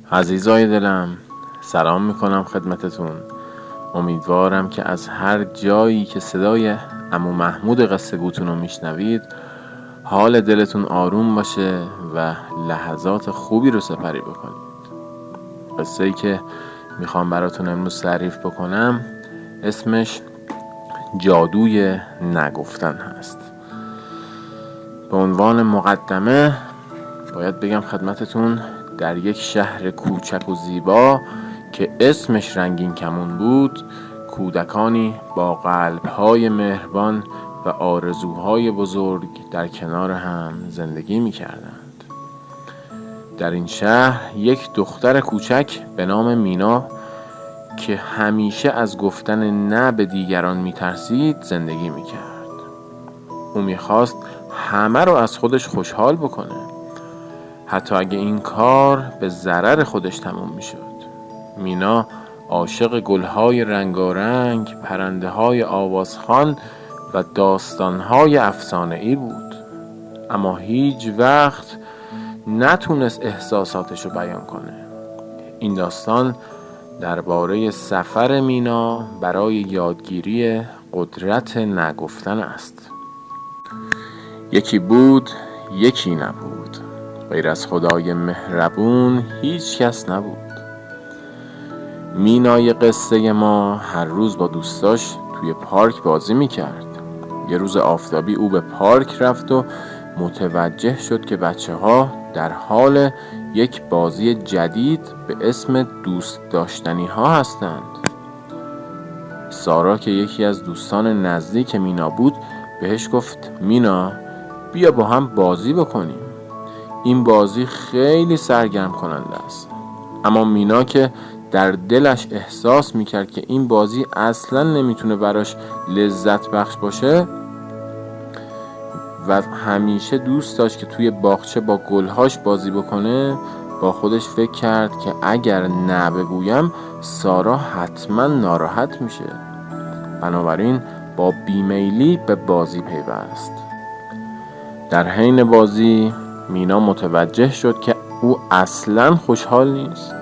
عزیزای دلم، سلام میکنم خدمتتون. امیدوارم که از هر جایی که صدای عمو محمود قصه گوتون رو میشنوید حال دلتون آروم باشه و لحظات خوبی رو سپری بکنید. قصه ای که میخوام براتون امروز تعریف بکنم اسمش جادوی نگفتن هست. به عنوان مقدمه باید بگم خدمتتون در یک شهر کوچک و زیبا که اسمش رنگین کمون بود، کودکانی با قلب‌های مهربان و آرزوهای بزرگ در کنار هم زندگی می‌کردند. در این شهر یک دختر کوچک به نام مینا که همیشه از گفتن نه به دیگران می‌ترسید زندگی می‌کرد. او می‌خواست همه رو از خودش خوشحال بکنه، حتی اگه این کار به ضرر خودش تموم میشد. مینا عاشق گلهای رنگارنگ، پرنده‌های آوازخوان و داستانهای افسانه‌ای بود، اما هیچ وقت نتونست احساساتش رو بیان کنه. این داستان درباره سفر مینا برای یادگیری قدرت نگفتن است. یکی بود، یکی نبود. غیر از خدای مهربون هیچ کس نبود. مینای قصه ما هر روز با دوستاش توی پارک بازی میکرد. یه روز آفتابی او به پارک رفت و متوجه شد که بچه‌ها در حال یک بازی جدید به اسم دوست داشتنی ها هستند. سارا که یکی از دوستان نزدیک مینا بود بهش گفت مینا بیا با هم بازی بکنیم. این بازی خیلی سرگرم کننده است. اما مینا که در دلش احساس میکرد که این بازی اصلا نمیتونه براش لذت بخش باشه و همیشه دوست داشت که توی باغچه با گلهاش بازی بکنه، با خودش فکر کرد که اگر نه بگویم سارا حتما ناراحت میشه. بنابراین با بیمیلی به بازی پیوست. در حین بازی مینا متوجه شد که او اصلاً خوشحال نیست.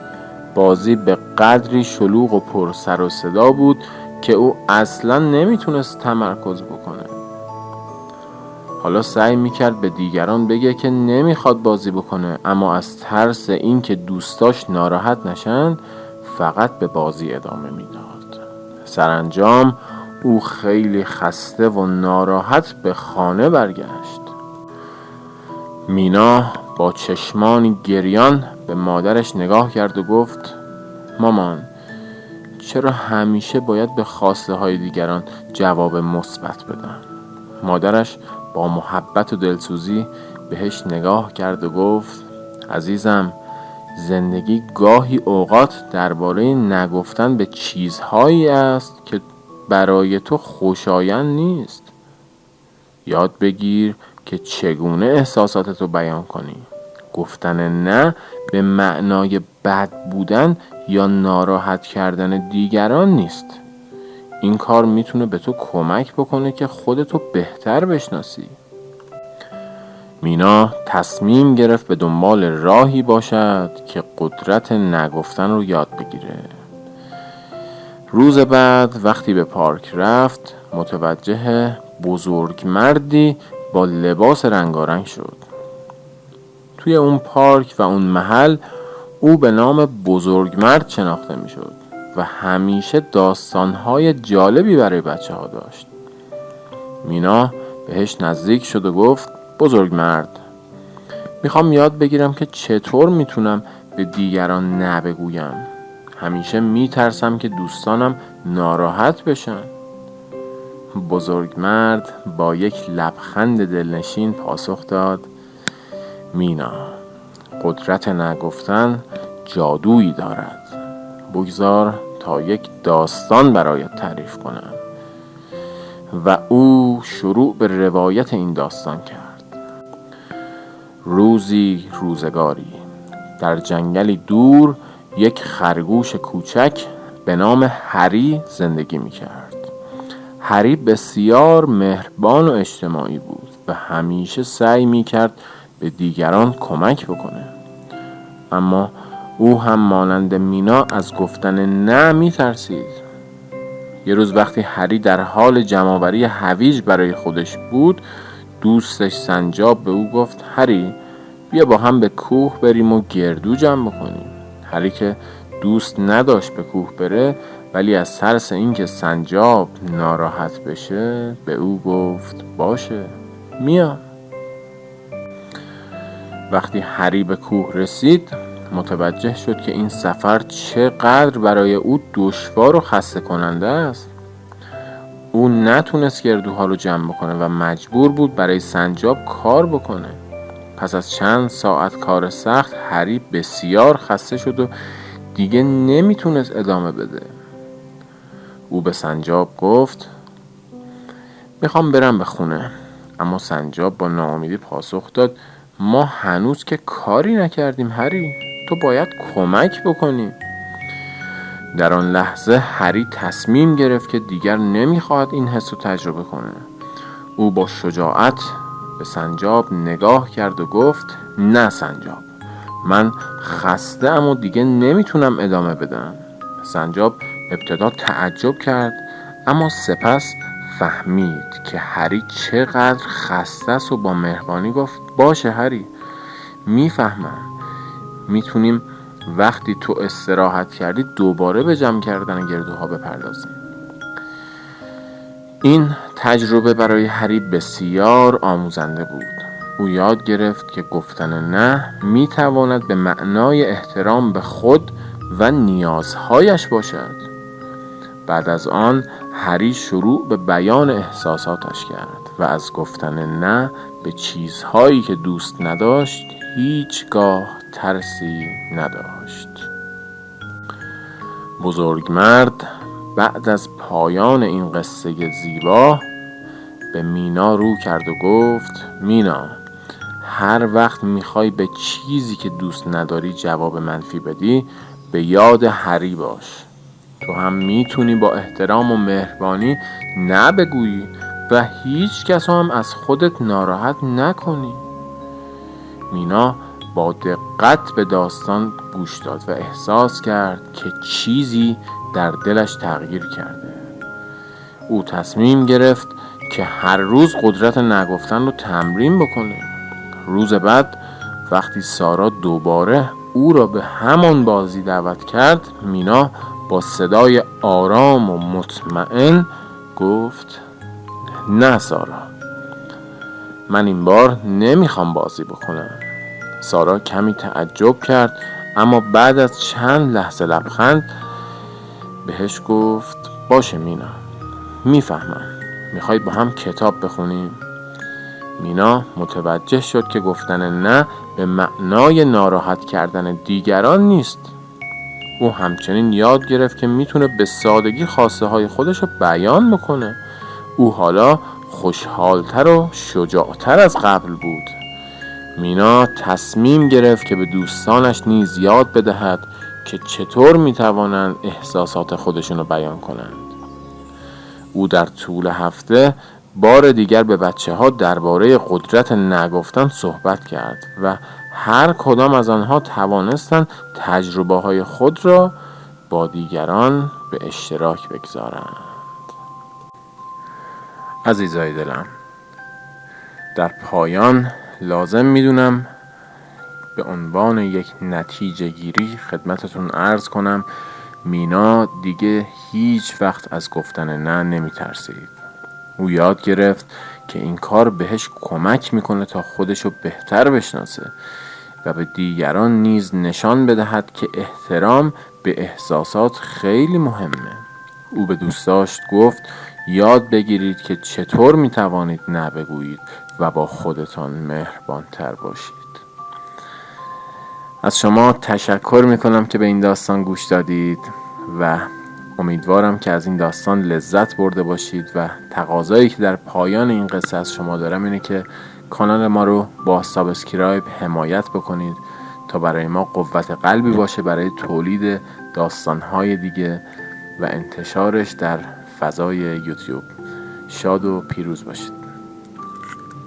بازی به قدری شلوغ و پر سر و صدا بود که او اصلاً نمیتونست تمرکز بکنه. حالا سعی میکرد به دیگران بگه که نمیخواد بازی بکنه، اما از ترس این که دوستاش ناراحت نشن فقط به بازی ادامه میداد. سرانجام او خیلی خسته و ناراحت به خانه برگشت. مینا با چشمانی گریان به مادرش نگاه کرد و گفت مامان، چرا همیشه باید به خواسته های دیگران جواب مثبت بدم؟ مادرش با محبت و دلسوزی بهش نگاه کرد و گفت عزیزم، زندگی گاهی اوقات درباره نگفتن به چیزهایی است که برای تو خوشایند نیست. یاد بگیر که چگونه احساساتتو بیان کنی. گفتن نه به معنای بد بودن یا ناراحت کردن دیگران نیست. این کار میتونه به تو کمک بکنه که خودتو بهتر بشناسی. مینا تصمیم گرفت به دنبال راهی باشد که قدرت نگفتن رو یاد بگیره. روز بعد وقتی به پارک رفت متوجه بزرگ مردی با لباس رنگارنگ شد. توی اون پارک و اون محل او به نام بزرگمرد شناخته می شد و همیشه داستانهای جالبی برای بچه ها داشت. مینا بهش نزدیک شد و گفت بزرگمرد، میخوام یاد بگیرم که چطور میتونم به دیگران نه بگویم. همیشه میترسم که دوستانم ناراحت بشن. بزرگمرد با یک لبخند دلنشین پاسخ داد مینا، قدرت نگفتن جادویی دارد. بگذار تا یک داستان برایت تعریف کنم. و او شروع به روایت این داستان کرد. روزی روزگاری در جنگلی دور یک خرگوش کوچک به نام هری زندگی می کرد. هری بسیار مهربان و اجتماعی بود و همیشه سعی می کرد به دیگران کمک بکنه. اما او هم مانند مینا از گفتن نه میترسید. یه روز وقتی هری در حال جمع‌آوری هویج برای خودش بود، دوستش سنجاب به او گفت هری بیا با هم به کوه بریم و گردو جمع بکنیم. هری که دوست نداشت به کوه بره، ولی از ترس اینکه سنجاب ناراحت بشه به او گفت باشه میام. وقتی هری به کوه رسید متوجه شد که این سفر چقدر برای او دشوار و خسته کننده است. او نتونست گردوها رو جمع بکنه و مجبور بود برای سنجاب کار بکنه. پس از چند ساعت کار سخت هری بسیار خسته شد و دیگه نمیتونست ادامه بده. او به سنجاب گفت میخوام برم به خونه. اما سنجاب با ناامیدی پاسخ داد ما هنوز که کاری نکردیم هری، تو باید کمک بکنی. در آن لحظه هری تصمیم گرفت که دیگر نمیخواهد این حس رو تجربه کنه. او با شجاعت به سنجاب نگاه کرد و گفت نه سنجاب، من خسته ام و دیگه نمیتونم ادامه بدم. سنجاب ابتدا تعجب کرد اما سپس فهمید که هری چقدر خسته است و با مهربانی گفت باشه هری، میفهمم، میتونیم وقتی تو استراحت کردی دوباره به جمع کردن گردوها بپردازیم. این تجربه برای هری بسیار آموزنده بود. او یاد گرفت که گفتن نه میتواند به معنای احترام به خود و نیازهایش باشد. بعد از آن هری شروع به بیان احساساتش کرد و از گفتن نه به چیزهایی که دوست نداشت هیچگاه ترسی نداشت. بزرگمرد بعد از پایان این قصه زیبا به مینا رو کرد و گفت مینا، هر وقت میخوای به چیزی که دوست نداری جواب منفی بدی به یاد هری باش. تو هم میتونی با احترام و مهربانی نه بگویی و هیچ کس هم از خودت ناراحت نکنی. مینا با دقت به داستان گوش داد و احساس کرد که چیزی در دلش تغییر کرده. او تصمیم گرفت که هر روز قدرت نگفتن رو تمرین بکنه. روز بعد وقتی سارا دوباره او را به همان بازی دعوت کرد، مینا با صدای آرام و مطمئن گفت نه سارا، من این بار نمیخوام بازی بکنم. سارا کمی تعجب کرد اما بعد از چند لحظه لبخند بهش گفت باشه مینا، میفهمم، میخوای با هم کتاب بخونیم؟ مینا متوجه شد که گفتن نه به معنای ناراحت کردن دیگران نیست. او همچنین یاد گرفت که میتونه به سادگی خواسته های خودش رو بیان بکنه. او حالا خوشحالتر و شجاعتر از قبل بود. مینا تصمیم گرفت که به دوستانش نیز یاد بدهد که چطور میتوانند احساسات خودشون رو بیان کنند. او در طول هفته بار دیگر به بچه‌ها درباره قدرت نگفتن صحبت کرد و هر کدام از آنها توانستند تجربه‌های خود را با دیگران به اشتراک بگذارند. عزیزای دلم، در پایان لازم میدونم به عنوان یک نتیجه گیری خدمتتون عرض کنم مینا دیگه هیچ وقت از گفتن نه نمیترسید. او یاد گرفت که این کار بهش کمک میکنه تا خودشو بهتر بشناسه و به دیگران نیز نشان بدهد که احترام به احساسات خیلی مهمه. او به دوستاش گفت یاد بگیرید که چطور میتوانید نه بگویید و با خودتان مهربانتر باشید. از شما تشکر میکنم که به این داستان گوش دادید و امیدوارم که از این داستان لذت برده باشید و تقاضایی که در پایان این قصه از شما دارم اینه که کانال ما رو با سابسکرایب حمایت بکنید تا برای ما قوت قلبی باشه برای تولید داستانهای دیگه و انتشارش در فضای یوتیوب. شاد و پیروز باشید.